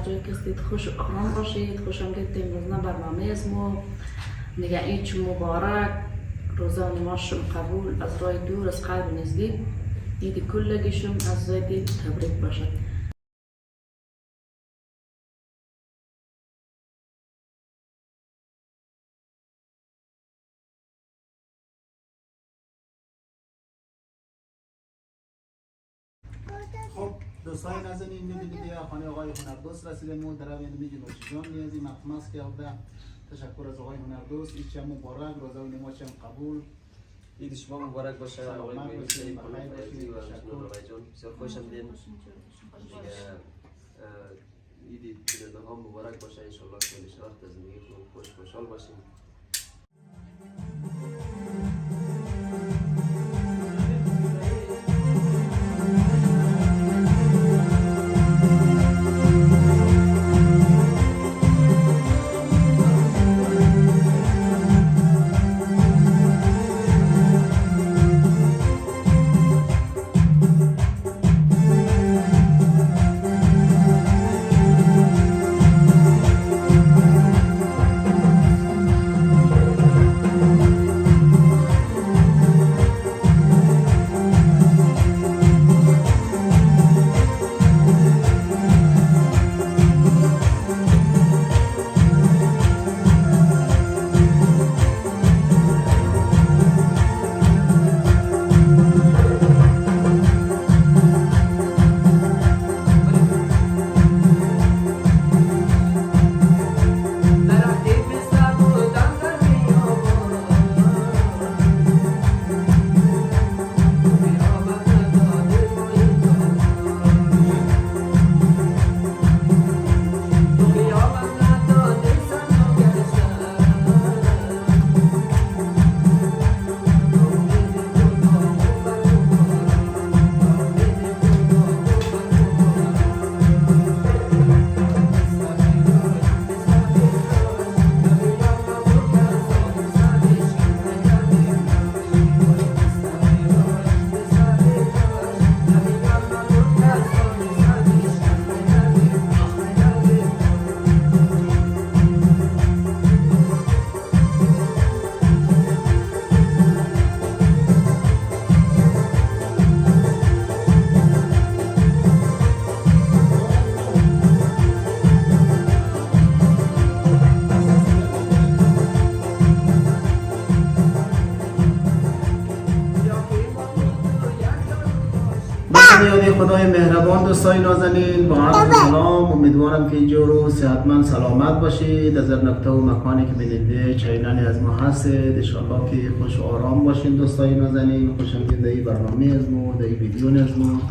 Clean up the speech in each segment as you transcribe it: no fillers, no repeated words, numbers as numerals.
جایی که هستید خوش و آرام باشید. خوش آمدید امروز برنامه از ما دیگه عید مبارک، روزه و نمازشون قبول از راه دور از قلب نزدیک. عید کلگیشون از دل تبریک باشد. خب دوستای نازنین می‌بینید یا خانه آقای هنردوست رسیدیم و در این میگه نوشیجان نیازی مخمس کرده. تشکر از آقای هنردوست. ایچ مبارک، روزه و نمازشون قبول. عید شما مبارک باشه. آقای میرسی خانم فیضی و جناب آقای جان بسیار خوش آمدین. عید تولد ها مبارک باشه. ان شاء الله کل شهر زندگی خوش خوشحال باشیم. خدای مهربان دوستای نازنین با عرض سلام. امیدوارم که اینجا رو صحتمند سلامت باشید. از هر نقطه و مکانی که بیننده چینانی از ما هستید، انشالله که خوش و آرام باشین دوستای نازنین. خوش آمدید در برنامه از ما، در ویدیو از ما.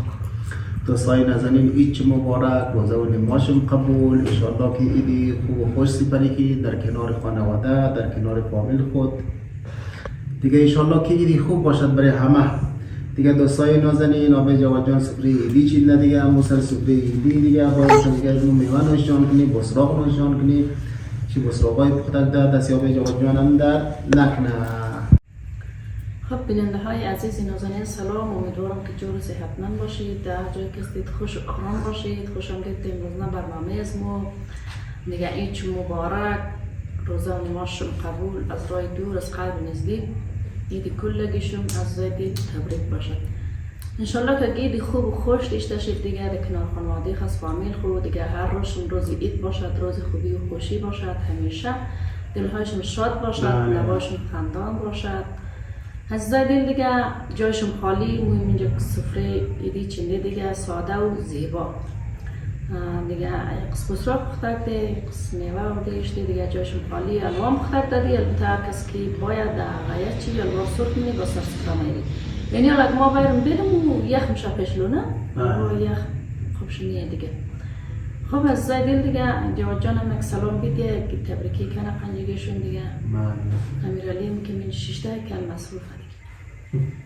دوستای نازنین عید مبارک، روزه و نمازشون قبول. انشالله که عید خوب و خوش سپری کنید در کنار خانواده، در کنار فامیل خود دیگه. انشالله که عید خوب باشد برای همه دیگه. دوستای نازنین آبی جواد جان سفره ایدی چیدن دیگه، همون سر سفره ایدی دیگه باید دیگه از اون میوه نوشان کنی، بسراغ نوشان کنی. چی بسراغای پختک در دستی آبی جواد جان هم در نکنه. خب بیننده های عزیز نازنین سلام. امیدوارم که جور صحتمند باشید، در جایی که هستید خوش و آرام باشید. خوش آمدید امروز برنامه از ما دیگه عید مبارک، روزه و نمازشون قبول از راه دور از قلب نزدیک. عید کلگیشون از دل تبریک باشد. انشالله که عید خوب و خوش داشته شید دیگه در کنار خانواده خاص فامیل خود دیگه. هر روزشون روز عید باشد، روز خوبی و خوشی باشد، همیشه دلهایشون شاد باشد، لباشون خندان باشد. از دل دیگه جایشون خالی. مهم اینجا سفره عیدی چنده دیگه ساده و زیبا دیگه. قسم بسراغ پختک ده، قسم میوه و دیشته دیگه جایشون خالی. الوان پختک دادی، البته هر کس که باید غایت چی الوان سرخ میده با سر سفره میدی. یعنی اگر ما باید بریم و یخ میشه پیشلو نه؟ یخ خوبش نیه دیگه. خب از دل دیگه جواد جان هم یک سلام بیده که تبریکی کنه پنجگیشون دیگه. امیرالی هم که من ششته کل مصروف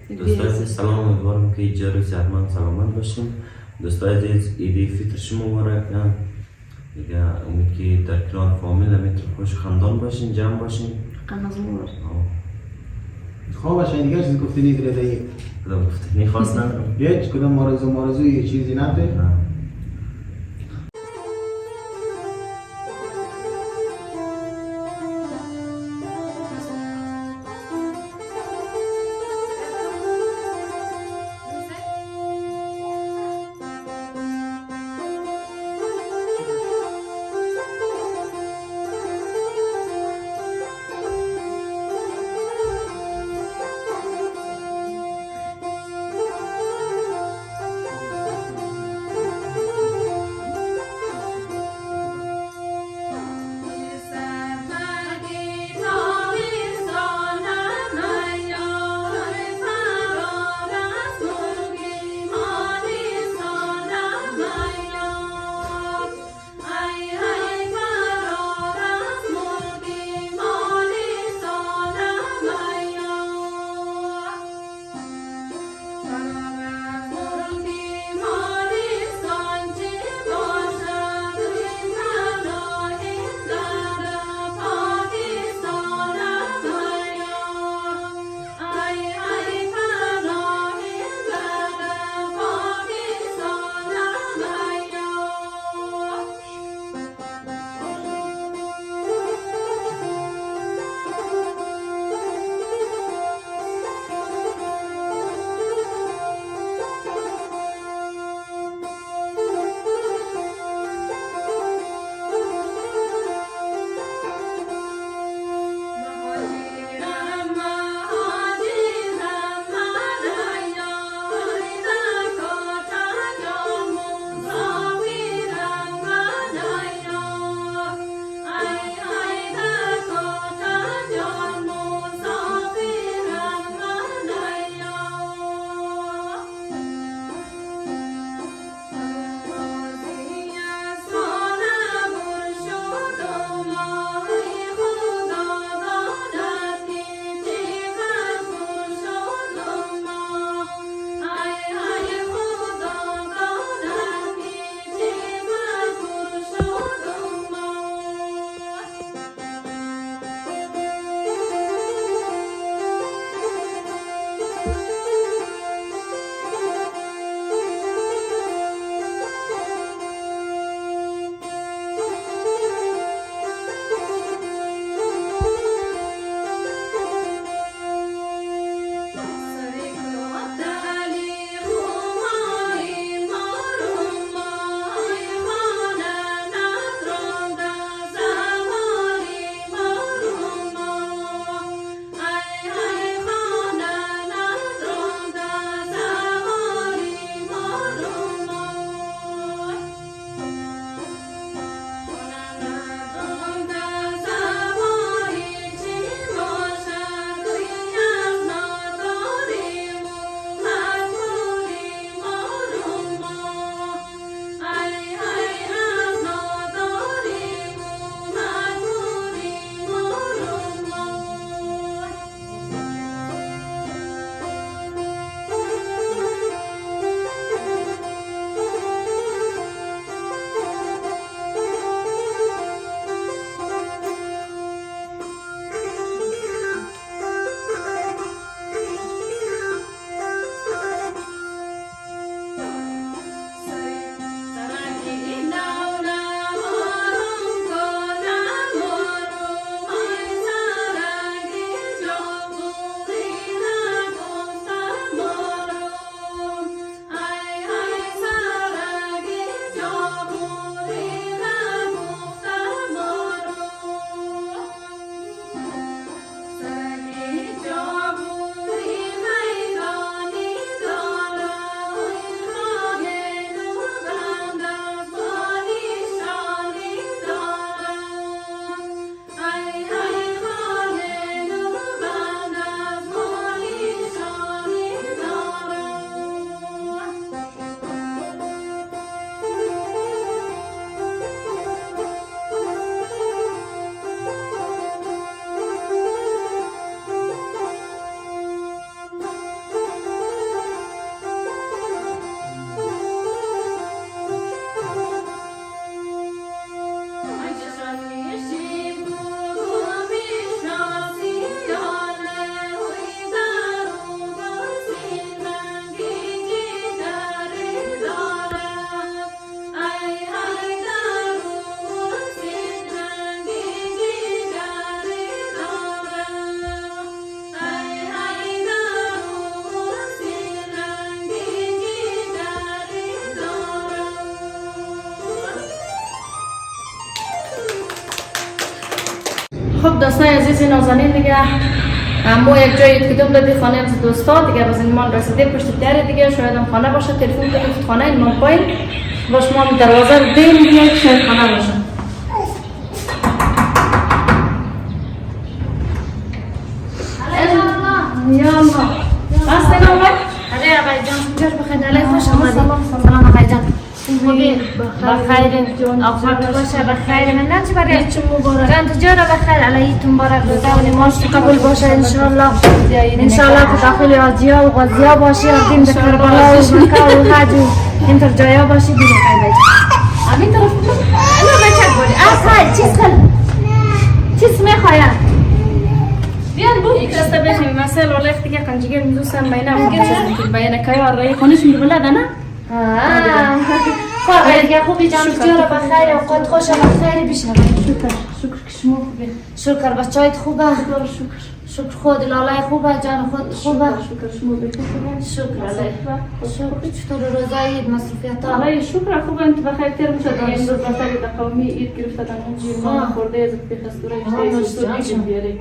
دیگه. دوستای عزیز سلام، امیدوارم که اینجا رو صحتمند سلامت باشیم. دوستای عزیز عید فطر شما مبارک. دیگه امید که در کنار فامیل همینطور خوش خندان باشین، جمع باشین. قنازمون خواه باشه دیگه. چیزی گفتی نیدره دایی؟ کدام گفتی؟ خواست ندارم. هیچ کدام مارزو یه چیزی نده؟ خب دوستان عزیز نازنین دیگه ما یک جای کدوم دادی خانه از دوستا دیگه باز ایمان رسیده پشت در دیگه شاید هم خانه باشه تلفن کنید خانه این موبایل باش ما هم دروازه رو دیم دیگه شاید خانه باشه یا الله بس دیگه آقا علی آقای جان جور بخیر علی خوش آمدید سلام آقای جان بخیر آفاق باشه بخیر من نه چی برای جان تجارت بخیر علیتون مبارک روزه و نماز قبول باشه انشالله انشالله که داخل آجیا و غازیا باشی و دین به کربلا و مکه و حج و اینطور جایا باشی دیگه خیر بچه همین طرف الو بچه بولی خیر چیز کن چیز میخواید بیان بود یک دسته بشیم مثل ولیخ دیگه کنجگر میزوستم بینه ممکن شد بینه که یار رای خونش میبلده نه خواهد دیگه خوبی جان تجارت بخیر اوقات خوش بخیر بیشه شکر که شما خوبه شکر بچه‌هایت خوبه شکر خود لاله خوبه جان خود خوبه شکر شما بخیر شکر علی چطور روزای عید مصروفیت ها علی شکر خوبه انت بخیر تیر میشه دیگه این روز رفتاری در قومی عید گرفته در اونجی ما خورده از بخستوره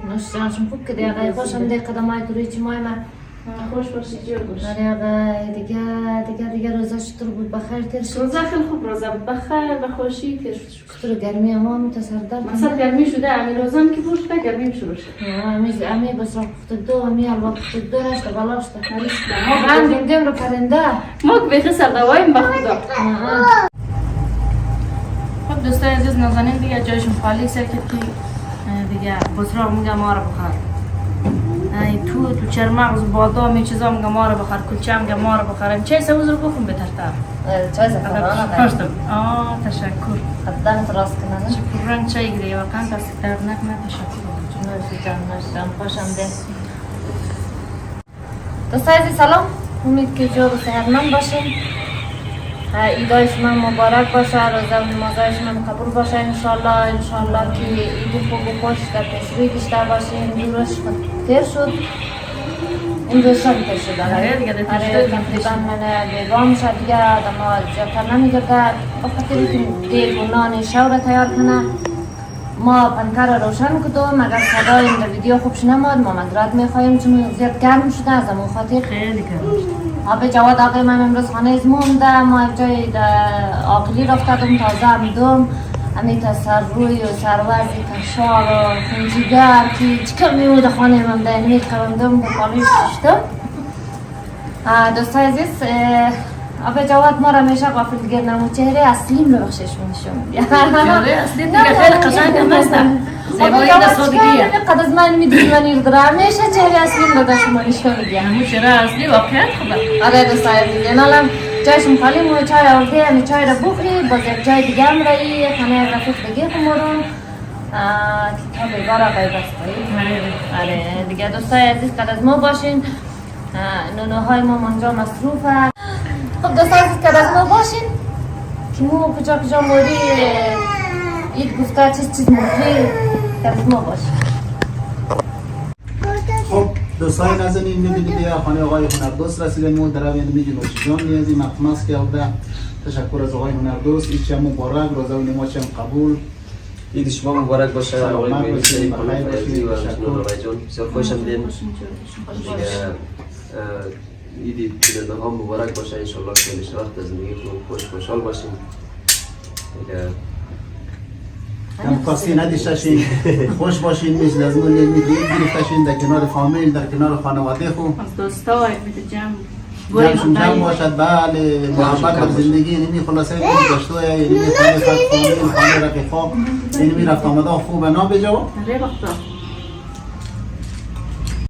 نوشتانشون خوب که دیگه خوشم دیگه قدم های دوری چی مای من خوش باشی جور باشی دیگه روزا چطور بود بخیر تیر شد روزا خیلی خوب روزا بود بخیر و خوشی تیر شد چطور گرمی اما متسردر مثلا گرمی شده امی روزان که بود شده گرمی شروع شد امی بس را پخت دو امی الوا پخت دو هشت بلاشت ما غندیم دیم رو پرنده ما که بخی سردوایم بخدا خب دوستای عزیز نازنین دیگه جایشون خالی سرکت که دیگه بسرا میگه ما رو بخار تو چرمغز بادام چیزا میگه ما رو بخار کلچه میگه ما رو بخارم چه سوز رو بخون بهترتر چای زفران تشکر قدمت راست کنن شکران چای گیری واقعا دست درد نکنه تشکر نوشی جان خوشم ده دوستای عزیز سلام امید که جور و صحتمند باشین عیدای شما مبارک باشه روزه و نمازهای شما قبول باشه انشالله که عید خوب و خوش در پیشروی بیشتر باشین روش تیر شد این روز شد تیر شد تقریبا من بیگاه میشه دیگه آدم ها زیادتر نمیگرده بخاطر که دیگ و نان شور تیار کنه ما پنکر روشن کدوم اگر صدای این در ویدیو خوبش نماد ما مدرد میخواییم چون زیاد گرم شده از امون خاطر خیلی گرم آب جواد آقای من امروز خانه از مونده ما یک جای آقلی رفتدم تازه هم دوم امی تا سر روی و سروزی کشار و خنجیگر که چکر میموده خانه من ده نمی کردم با پالیش ششتم دوستای عزیز آقای جواد ما را میشه غافل گیر نمو چهره اصلیم رو بخشش میشم چهره اصلی دیگه خیلی قشنگ هم هستم زیبایی دستادگیه قد از من میدید من ایردرم میشه چهره اصلیم رو داشت ما نشون میگه همون چهره اصلی واقعیت خوبه آره دوستای عزیز نالم جایشون خالی مو چای آورده همی چای را بخورید باز یک جای دیگه هم رایی خانه رفیق دیگه خمورون کتاب بارا قیبستایی آره دیگه دوستای عزیز قد از ما باشین نونوهای ما منجا مصروفه خب دوستای عزیز قد از ما باشین که مو کجا موری اید گفته چیز مفید قد از ما باشین خب دوستای نازنین میبینید دیگه خانه آقای هنردوست رسیدیم و در اوین میگه نوشیجان نیازی مقمص کرده تشکر از آقای هنردوست ایچ هم مبارک روزه و نماز هم قبول عید شما مبارک باشه آقای سلامت بین باشید، سری بخیر کنم باشید، فرزی و تشکر. جناب آقای جان بسیار خوش آمدید دیگه عید بیننده ها مبارک باشه انشالله که همیشه وقت از زندگیتون خوشحال باشین دیگه کم کاستی ندیشتشین خوش باشین مثل از من میگیم گرفتشین در کنار فامیل در کنار خانواده خوب از دوستای میده جمع جمعشون جمع باشد بله محبت در زندگی اینمی خلاصه داشته اینمی خانه فامیل خانه رفیقا اینمی رفت آمده خوبه نا بجا ره وقتا